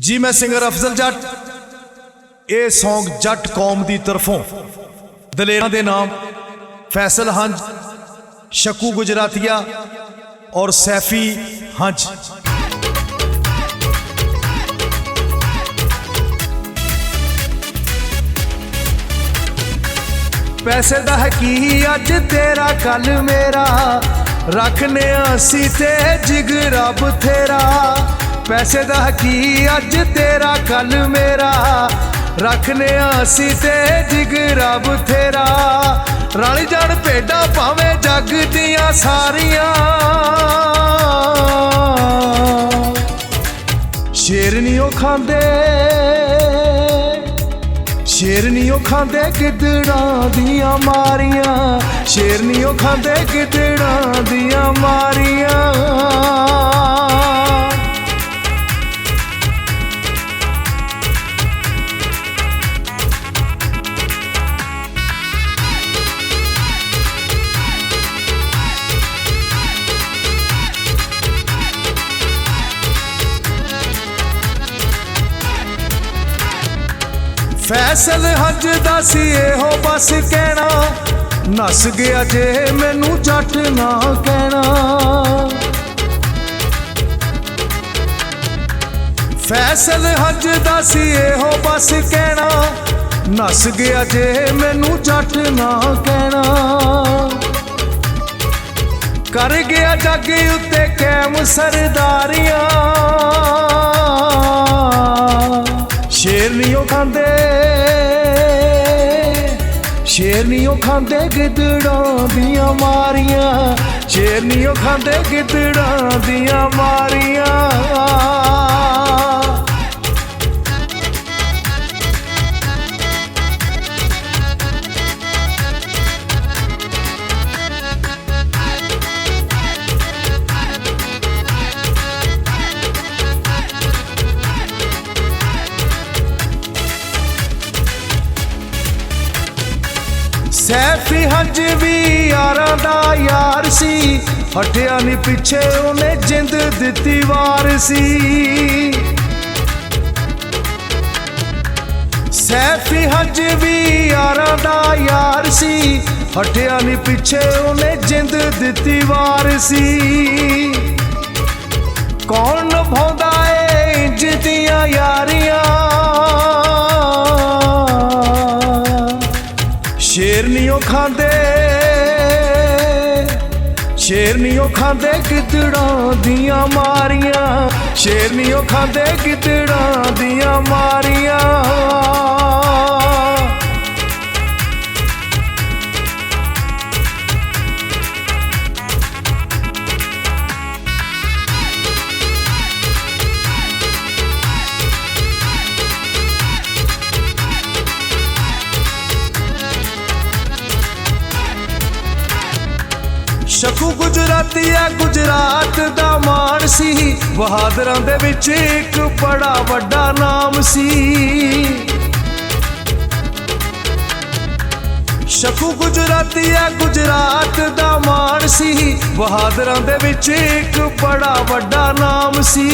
जी मैं सिंगर अफजल जट, ये सौंग जट कौम की तरफों दलेरां दे नाम फैसल हंज, शकू गुजरातिया और सैफी हंज। पैसे दा है की अज तेरा कल मेरा, रखने असी ते जिगरा बथेरा। पैसे दा है की अज तेरा कल मेरा, रखने असी ते जिगरा बथेरा। रल जान भेडा भावें जग दियां सारियां, शेर नी ओ खांदे, शेर नी ओ खांदे गिदड़ां दियां मारियां, शेर नी ओ खांदे गिदड़ां दियां मारियां। फैसल हंज दा सी एहो बस कहना, नस गया जे मैनू जट ना कहना। फैसल हंज दा सी एहो बस कहना, नस गया जे मैनू जट ना कहना। कर गया जग उत्ते कैम सरदारियां, शेर नी ओ खांदे, शेर नी ओ खांदे गिदड़ां दियां मारियां, शेर नी ओ खांदे गिदड़ां दियां मारियां। सैफी हंज भी यारां दा यार सी, हटिया नी पिछे उन्हें जिंद दित्ती वार सी। सैफी हंज भी यारां दा यार सी, हटिया नी पिछे उन्हें जिंद दित्ती वार सी। कौन निभाउंदा ए इंज दियां यारियां, शेर नी ओ खांदे, शेर नी ओ खांदे गिदड़ां दियां मारियां, शेर नी ओ खांदे गिदड़ां दियां मारियां। शकू गुजरातिया गुजरात दा मान सी, बहादरां दे विच एक बड़ा वड्डा नाम सी। शकू गुजरातिया गुजरात दा मान सी, बहादरां दे विच एक बड़ा वड्डा नाम सी।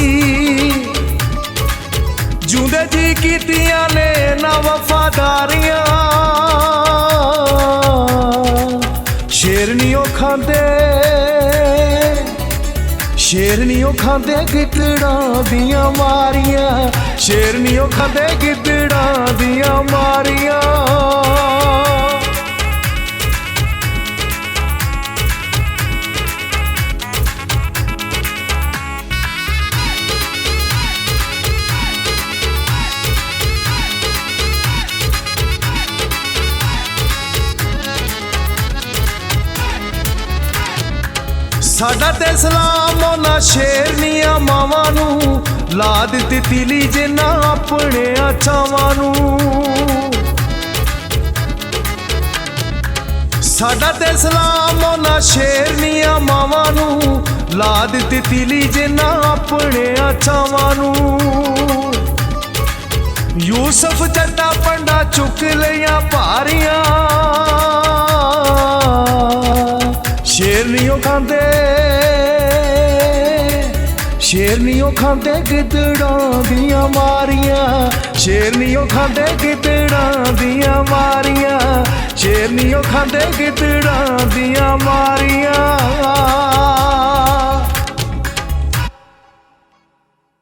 जूंदे जी कीतियां ने ना वफादारियां, शेर नी ओ खांदे, शेर नी ओ खांदे गिदड़ां दियां मारियां, शेर नी ओ खांदे गिदड़ां दियां मारियां। साडा ते सलाम उन्हां शेरनियां मावां नूं, ला दित्ती तिली जिन्हां अपने चावां नूं। साडा ते सलाम उन्हां शेरनियां मावां नूं, ला दित्ती तिली जिन्हां अपने चावां नूं। यूसुफ जट्टा पंडा चुक लियां भारियां, शेर नी ओ खांदे, ਸ਼ੇਰ ਨੀ ਉਹ ਖਾਂਦੇ ਗਿੱਦੜਾਂ ਦੀਆਂ ਮਾਰੀਆਂ, ਸ਼ੇਰ ਨੀ ਉਹ ਖਾਂਦੇ ਗਿੱਦੜਾਂ ਦੀਆਂ ਮਾਰੀਆਂ, ਸ਼ੇਰ ਨੀ ਉਹ ਖਾਂਦੇ ਗਿੱਦੜਾਂ ਦੀਆਂ ਮਾਰੀਆਂ।